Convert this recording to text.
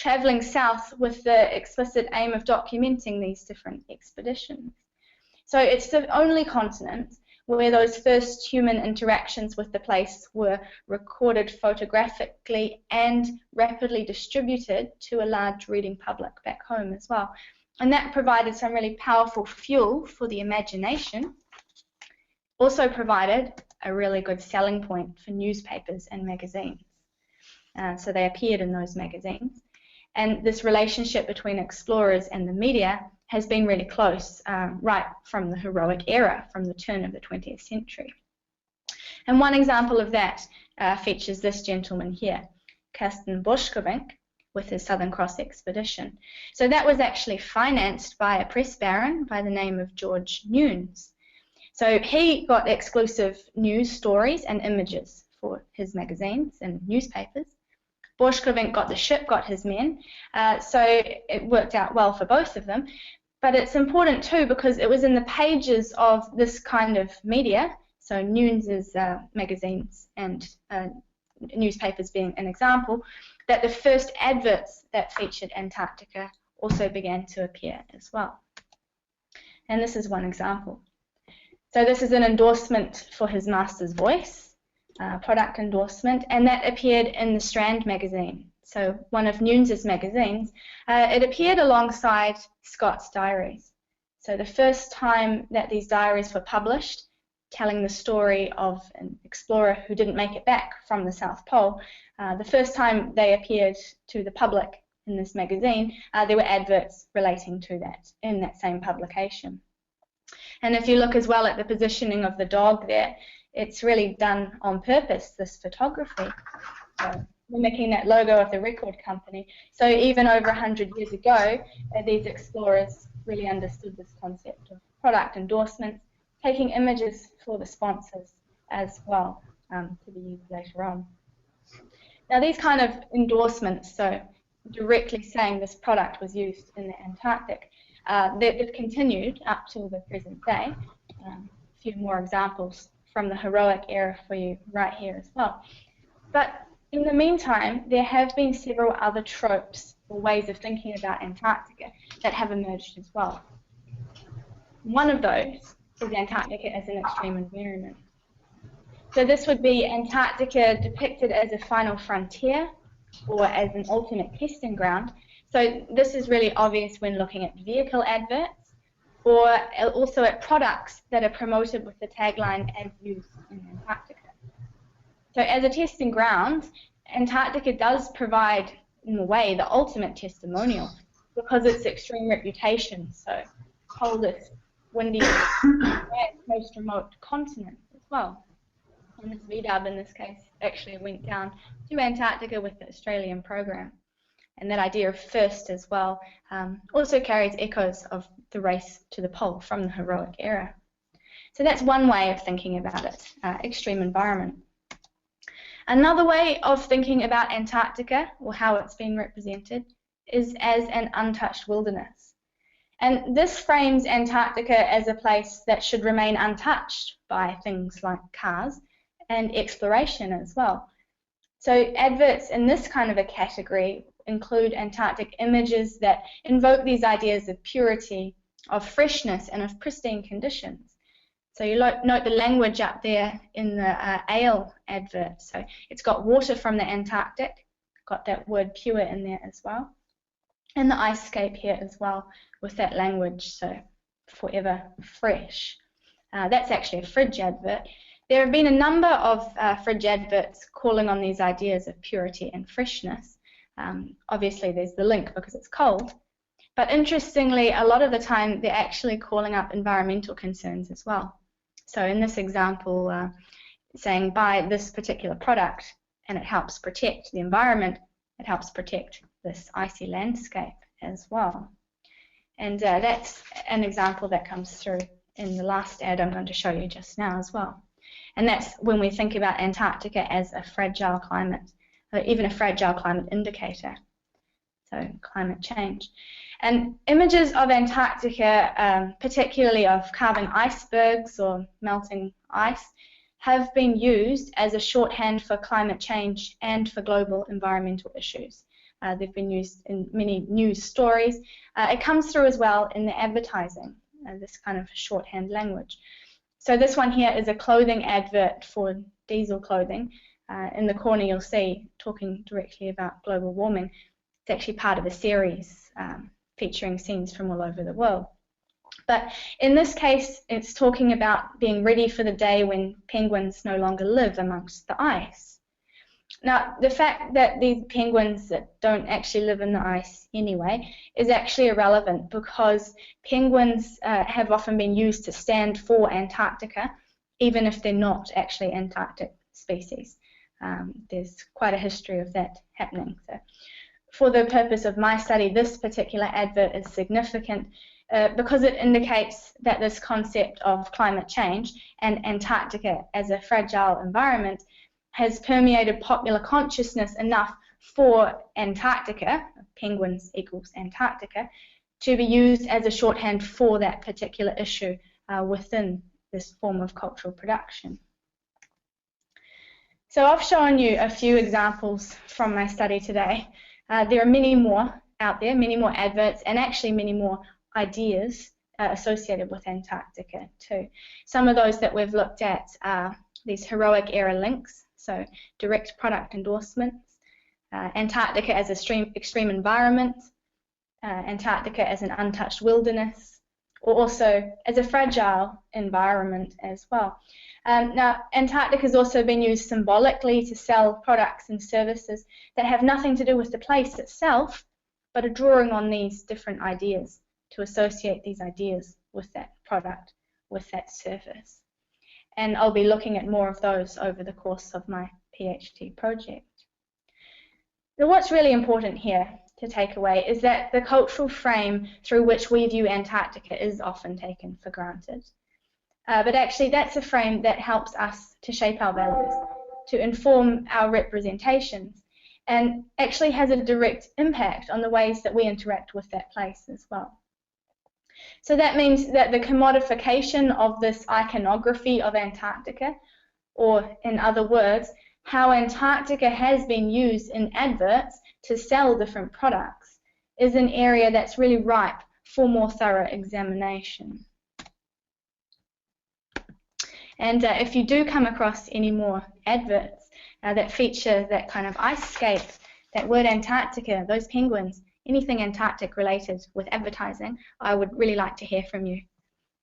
travelling south with the explicit aim of documenting these different expeditions. So it's the only continent where those first human interactions with the place were recorded photographically and rapidly distributed to a large reading public back home as well. And that provided some really powerful fuel for the imagination. Also provided a really good selling point for newspapers and magazines. So they appeared in those magazines. And this relationship between explorers and the media has been really close right from the heroic era, from the turn of the 20th century. And one example of that features this gentleman here, Karsten Borchgrevink, with his Southern Cross expedition. So that was actually financed by a press baron by the name of George Nunes. So he got exclusive news stories and images for his magazines and newspapers. Borchgrevink got the ship, got his men, so it worked out well for both of them. But it's important too because it was in the pages of this kind of media, so Nunes's magazines and newspapers being an example, that the first adverts that featured Antarctica also began to appear as well. And this is one example. So this is an endorsement for his master's voice, product endorsement, and that appeared in the Strand magazine. So one of Nunes's magazines, it appeared alongside Scott's diaries. So the first time that these diaries were published, telling the story of an explorer who didn't make it back from the South Pole, the first time they appeared to the public in this magazine, there were adverts relating to that in that same publication. And if you look as well at the positioning of the dog there, it's really done on purpose, this photography, mimicking that logo of the record company. So even over 100 years ago, these explorers really understood this concept of product endorsements, taking images for the sponsors as well to be used later on. Now these kind of endorsements, so directly saying this product was used in the Antarctic, they've continued up till the present day. A few more examples from the heroic era for you right here as well. But in the meantime, there have been several other tropes or ways of thinking about Antarctica that have emerged as well. One of those is Antarctica as an extreme environment. So this would be Antarctica depicted as a final frontier or as an ultimate testing ground. So this is really obvious when looking at vehicle adverts or also at products that are promoted with the tagline "as used in Antarctica." So as a testing ground, Antarctica does provide, in a way, the ultimate testimonial because its extreme reputation, so coldest, windiest, most remote continent as well. And this VDub in this case actually went down to Antarctica with the Australian program. And that idea of first as well also carries echoes of the race to the pole from the heroic era. So that's one way of thinking about it, extreme environment. Another way of thinking about Antarctica, or how it's been represented, is as an untouched wilderness. And this frames Antarctica as a place that should remain untouched by things like cars and exploration as well. So adverts in this kind of a category include Antarctic images that invoke these ideas of purity, of freshness, and of pristine conditions. So you note the language up there in the ale advert. So it's got water from the Antarctic, got that word pure in there as well. And the ice scape here as well with that language, so forever fresh. That's actually a fridge advert. There have been a number of fridge adverts calling on these ideas of purity and freshness. Obviously there's the link because it's cold, but interestingly a lot of the time they're actually calling up environmental concerns as well. So in this example, saying buy this particular product and it helps protect the environment, it helps protect this icy landscape as well. And that's an example that comes through in the last ad I'm going to show you just now as well. And that's when we think about Antarctica as a fragile climate, or even a fragile climate indicator, so climate change. And images of Antarctica, particularly of calving icebergs or melting ice, have been used as a shorthand for climate change and for global environmental issues. They've been used in many news stories. It comes through as well in the advertising, this kind of shorthand language. So this one here is a clothing advert for diesel clothing. In the corner you'll see, talking directly about global warming. It's actually part of a series featuring scenes from all over the world. But in this case, it's talking about being ready for the day when penguins no longer live amongst the ice. Now, the fact that these penguins that don't actually live in the ice anyway is actually irrelevant, because penguins have often been used to stand for Antarctica, even if they're not actually Antarctic species. There's quite a history of that happening. So, for the purpose of my study, this particular advert is significant because it indicates that this concept of climate change and Antarctica as a fragile environment has permeated popular consciousness enough for Antarctica, penguins equals Antarctica, to be used as a shorthand for that particular issue within this form of cultural production. So I've shown you a few examples from my study today. There are many more out there, many more adverts, and actually many more ideas associated with Antarctica too. Some of those that we've looked at are these heroic era links, so direct product endorsements, Antarctica as an extreme environment, Antarctica as an untouched wilderness, or also as a fragile environment as well. Now, Antarctica has also been used symbolically to sell products and services that have nothing to do with the place itself, but are drawing on these different ideas to associate these ideas with that product, with that service. And I'll be looking at more of those over the course of my PhD project. Now, what's really important here to take away is that the cultural frame through which we view Antarctica is often taken for granted. But actually that's a frame that helps us to shape our values, to inform our representations, and actually has a direct impact on the ways that we interact with that place as well. So that means that the commodification of this iconography of Antarctica, or in other words, how Antarctica has been used in adverts to sell different products, is an area that's really ripe for more thorough examination. And if you do come across any more adverts that feature that kind of ice scape, that word Antarctica, those penguins, anything Antarctic related with advertising, I would really like to hear from you.